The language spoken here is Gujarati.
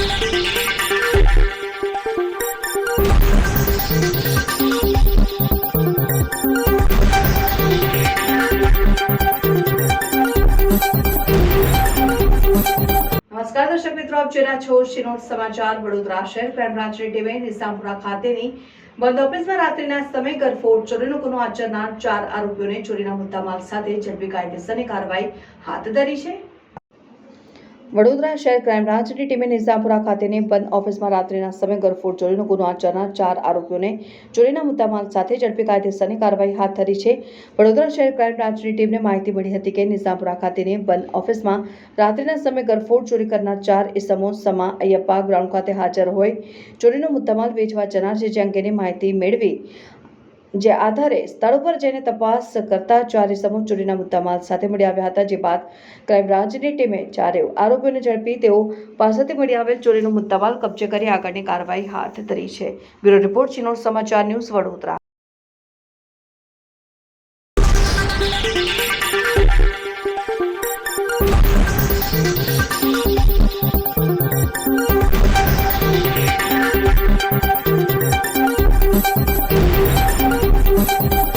નમસ્કાર દર્શક મિત્રો, આપ જોઈ રહ્યા છો શિનોર સમાચાર। વડોદરા શહેર ક્રાઇમ બ્રાન્ચની ટીમે નિઝામપુરા ખાતેની બંધ ઓફિસમાં રાત્રિના સમયે ગરફોડ ચોરીનો ગુનો આચરનાર 4 આરોપીઓને ચોરીના મુદ્દામાલ સાથે ઝડપી કાયદેસરની કાર્યવાહી હાથ ધરી છે। વડોદરા શહેર ક્રાઇમ બ્રાન્ચની ટીમે નિઝામપુરા ખાતેની બંધ ઓફિસમાં રાત્રિના સમયે ગરફોડ ચોરીનો ગુનો આચરનાર 4 આરોપીઓને ચોરીના મુદ્દામાલ સાથે ઝડપી કાયદેસરની કાર્યવાહી હાથ ધરી છે। વડોદરા શહેર ક્રાઇમ બ્રાન્ચની ટીમને માહિતી મળી હતી કે નિઝામપુરા ખાતેની બંધ ઓફિસમાં રાત્રિના સમયે ગરફોડ ચોરી કરનાર 4 ઇસમો સમા અયપ્પા ગ્રાઉન્ડ ખાતે હાજર હોય ચોરીનો મુદ્દામાલ વેચવા જનાર છે, જે અંગેની માહિતી મેળવી જે આધારે સ્થળ પર જઈને તપાસ કરતા 4 ઇસમો ચોરીના મુદ્દામાલ સાથે મળી આવ્યા હતા। જે બાદ ક્રાઇમ બ્રાન્ચની ટીમે 4 આરોપીઓને ઝડપી તેઓ પાસેથી મળી આવેલ ચોરીનો મુદ્દામાલ કબજે કરી આગળની કાર્યવાહી હાથ ધરી છે। બ્યુરો રિપોર્ટ, શિનોર સમાચાર ન્યૂઝ, વડોદરા।